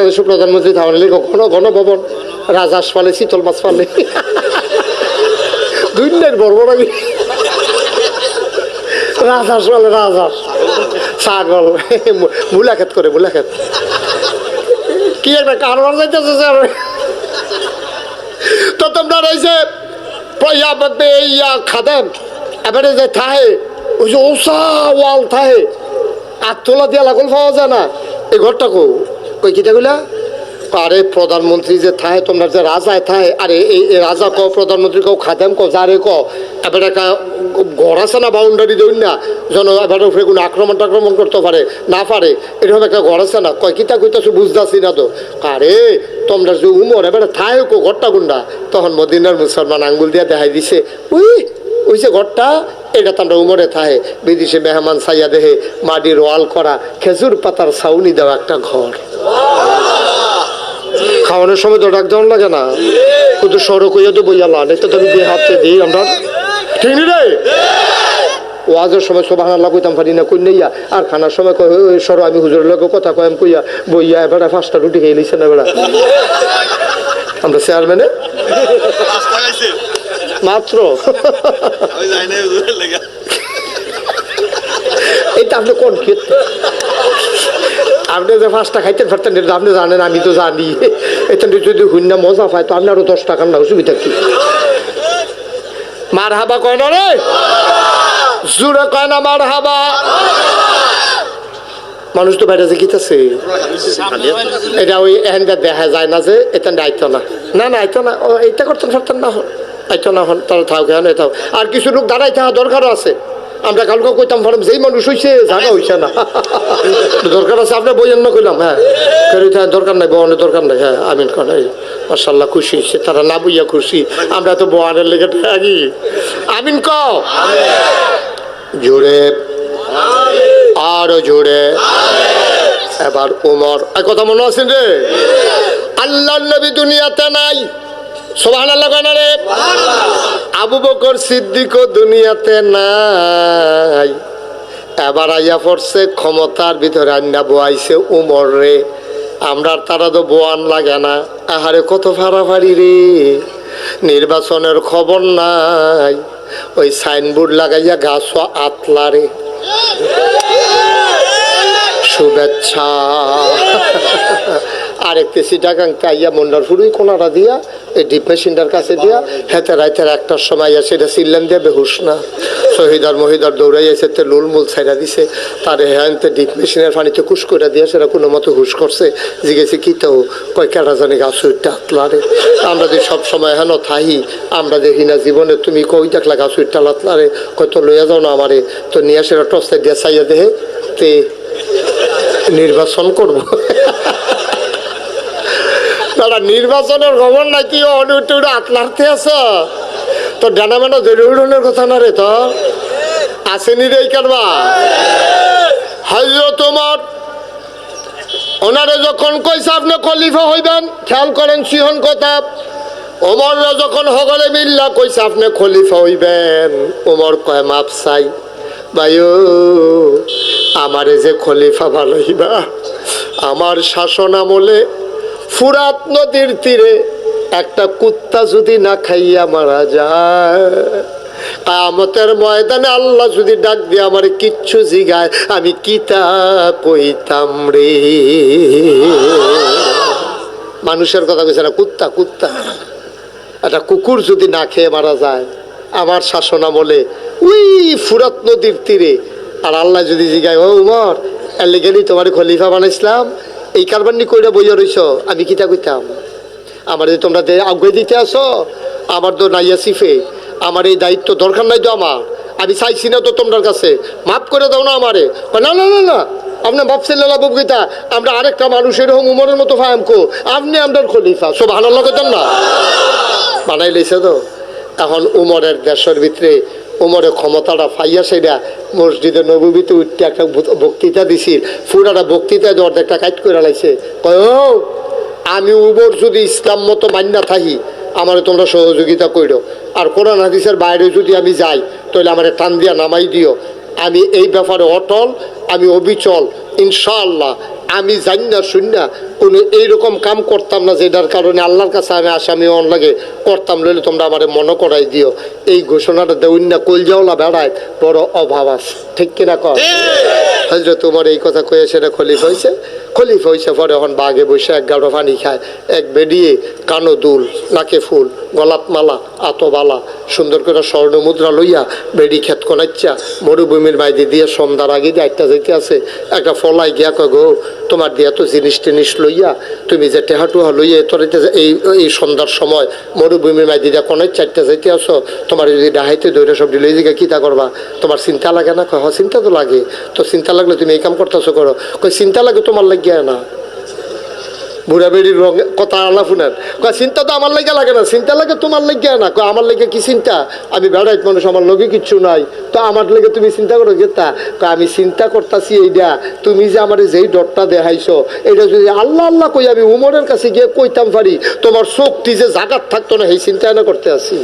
বাংলাদেশের প্রধানমন্ত্রী থাকলে কখনো গণভবন রাজহাঁস পালে শীতল মাছ পালে দুইটার বড় বড় রাজহাঁস পালে রাজহাঁস ছাগল মুলাক্ষেত করে মুলাক্ষেত কি একটা কারবার যাইতেছে স্যার। তো তোমরা রয়েছে খাদেন এবারে যে থাহে ওই যে ওষা ওয়াল থাহে আর তোলা দিয়া লাগল পাওয়া যায় না এই ঘরটা কই কিটাগুলা আরে প্রধানমন্ত্রী যে থাহে তোমরা যে রাজায় থাহে আরে এই রাজা কও প্রধানমন্ত্রী কও খাদেম কও যারে কও এবার একটা ঘর আছে না বাউন্ডারি দৌড় না যেন এবার উপরে কোনো আক্রমণ করতে পারে না পারে এরকম একটা ঘর আছে না কয় কিতা কইতাছো বুঝতেছি না তো আরে তোমরা যে উমর এবার থাহে কো ঘরটা গুন্ডা তখন মদিনার মুসলমান আঙ্গুল দিয়া দেখাই দিছে ওই যে ঘরটা এটা তো আমরা উমরে থাহে বিদেশে মেহমান সাইয়া দেহে মাটির ওয়াল করা খেজুর পাতার ছাউনি দেওয়া একটা ঘর। খাওয়ানোর সময় তো ডাক দেওয়ার লাগে না কিন্তু সড়ক হইয়া তো বইয়া লান এটা তো আমি দিয়ে হাতে দিই আমরা ঠিক নি রে ওয়াজের সময় সুবহানাল্লাহ কইতাম পারি না কই নেইয়া আর খানার সময় কই সর আমি হুজুরের লগে কথা কইম কইয়া বইয়া এবার 5টা রুটি খেয়ে লইছে না বেড়া আমরা চেয়ারম্যানে মাত্র এইটা আপনি কোন ক্ষেত্রে আপনি যে 5টা খাইতেন ফারতেন আপনি জানেন আমি তো জানি এটা যদি হুন্না মজা পায় তো আপনারও 10 টাকার না অসুবিধা কি মার হাবা কয় না রে জোরে কয় না মার হাবা মানুষ তো বাইরে যে গীতাছে এটা ওই এখান দেখা যায় না যে এটা আইতো না না না আইতো না এইটা করতেন ফারতেন না আইতো না হন তারা থাও কেন এটাও আর কিছু লোক দাঁড়াই থাকা দরকারও আছে আমরা কালকে কইতাম পারলাম যেই মানুষ হইছে জায়গা হইছে না দরকার আছে আপনার বইয়ের না কইলাম হ্যাঁ দরকার নাই বনের দরকার নাই হ্যাঁ আমিন কন মাশাআল্লাহ খুশি হয়েছে তারা না বইয়া খুশি আমরা তো বনের লেগে থাকি আমিন ক জোরে আরো জোরে এবার ওমর এই কথা মনে আছেন রে আল্লাহর নবী দুনিয়াতে নাই সুবহানাল্লাহ কেন রে আবু বকর সিদ্দিক দুনিয়াতে নাই এবার আইয়া পড়ছে ক্ষমতার ভিতরে আন্না বয়াইছে উমর রে আমরা তারা তো বোয়ান লাগে না আহারে কত ফাড়াফাড়ি রে নির্বাচনের খবর নাই ওই সাইনবোর্ড লাগাইয়া গাছ আতলা রে শুভেচ্ছা আরেকটি সিটাগাংটা আইয়া মন্ডার ফুরুই কোনাটা দিয়া এই ডিপ মেশিনটার কাছে দিয়া হেতে রাইতের 1টার সময় আইয়া সেটা সিল্লাম দিয়ে বেহুশ না শহীদার মহিদার দৌড়াইয়া সেতে লুলমুল ছাইড়া দিছে তারে হ্যানতে ডিপ মেশিনের পানিতে কুশ করে দিয়া সেটা কোনো মতো হুশ করছে জিগেছে কি তো কয় কেটা জানি গাছ উইটটা আতলারে আমরা যে সব সময় হেন থাহি আমরা দেখি না জীবনে তুমি কই দেখলা গাছ উইটটা লাতলারে কয় তো লইয়া যাও না আমারে তো নিয়ে সেটা টসে দিয়া চাইয়া দেহে তে নির্বাচন করব তারা নির্বাচনের খবর নাকি অনেকটা আতলার্থে আছে তো ডানা মানা জরুরনের কথা না রে তো আসেনি রে কারবা হযরত ওমর ওনারে যখন কইছে আপনি খলিফা হইবেন খেয়াল করেন সিহন কথা ওমর যখন হগলে মিল্লা কইছে আপনি খলিফা হইবেন ওমর কয় মাপ চাই ভাইও আমারে যে খলিফা ভালোইবা আমার শাসন আমলে ফুরাত নদীর তীরে একটা কুত্তা যদি না খাইয়া মারা যায় কিয়ামতের ময়দানে আল্লাহ যদি ডাক দিয়ে আমার কিচ্ছু জিগায় আমি কিতা কইতাম রে মানুষের কথা কইছে না কুত্তা কুত্তা একটা কুকুর যদি না খেয়ে মারা যায় আমার শাসন আমলে ওই ফুরাত নদীর তীরে আর আল্লাহ যদি জিগায় ও উমর এর লেগে তোমার খলিফা বানাইছিলাম এই কারবানি কইরা বইয়া রইছ আমি কিতা কইতাম আমার যে তোমরা আগে দিতে আসো আমার তো নাইয়া সিফে আমার এই দায়িত্ব দরকার নাই তো আমার আমি চাইছি না তো তোমার কাছে মাফ করে দাও না আমারে না না না না আপনার ভাবছিলেন গীতা আমরা আরেকটা মানুষ এরকম উমরের মতো ফায়ামকো আপনি আপনার খলিফা সব ভালো লাগতেন না বানাই লইছে তো এখন উমরের দেশের ভিতরে উমরের ক্ষমতাটা ফাইয়া সেটা মসজিদে নববীতে উঠতে একটা বক্তৃতা দিছিল পুরাটা বক্তৃতা দেওয়ার একটা কাজ করে লাইছে কয় আমি উমর যদি ইসলাম মতো মান্যা থাকি আমার তোমরা সহযোগিতা করো আর কোরআন হাদিসের বাইরে যদি আমি যাই তাহলে আমার টান দিয়া নামাই দিও আমি এই ব্যাপারে অটল আমি অবিচল ইনশাআল্লাহ আমি জানি না শুন না কোনো এইরকম কাম করতাম না, যেটার কারণে আল্লাহর কাছে আমি আসামি অন লাগে করতাম, লইলে তোমরা আমার মনে করাই দিও। এই ঘোষণাটা দেউন না কলজাওলা বেড়ায় বড় অভাব আছে, ঠিক কিনা কর? হজরত তোমার এই কথা কয়ে সেটা খলিফা হয়েছে পরে এখন বাঘে বসে এক গাড়ো পানি খায়, এক বেরিয়ে কানো দুল, নাকে ফুল, গলাত মালা, আতবালা, সুন্দর করে স্বর্ণ মুদ্রা লইয়া বেড়ি খেত কোনাচ্ছা মরুভূমির মাইদি দিয়ে সন্ধ্যার আগে দিয়ে একটা যেতে আছে, একটা ফলাই গিয়া গো তোমার দিয়া তো জিনিস টিনিস লইয়া তুমি যে টেহাটুহা লইয়া তোরাইতে এই সন্ধ্যার সময় মরুভূমির মাইদি দিয়া কোনাই চারটা যেতে আসো, তোমার যদি ডাহাইতে দৈরা সব ডিলে দিকে কী তা করবা, তোমার চিন্তা লাগে না? কয় চিন্তা তো লাগে। তো চিন্তা লাগলে তুমি এই কাম করতেছো করো। কয় চিন্তা লাগে তোমার লাগিয়া না, বুড়া বেড়ির রঙে কথা আলা ফুনার। কয় চিন্তা তো আমার লাগে লাগে না, চিন্তা লাগে তোমার লাগিয়া না। কয় আমার লাগে কি চিন্তা? আমি বেড়াইত মানুষ, আমার লগে কিচ্ছু নাই, তো আমার লেগে তুমি চিন্তা করো গেতা? কয় আমি চিন্তা করতেছি এইটা, তুমি যে আমার যেই ডরটা দেখাইছো এটা যদি আল্লাহ আল্লাহ কই আমি উমরের কাছে গিয়ে কইতাম পারি, তোমার শক্তি যে জাগাত থাকতো না, এই চিন্তা না করতে আসি।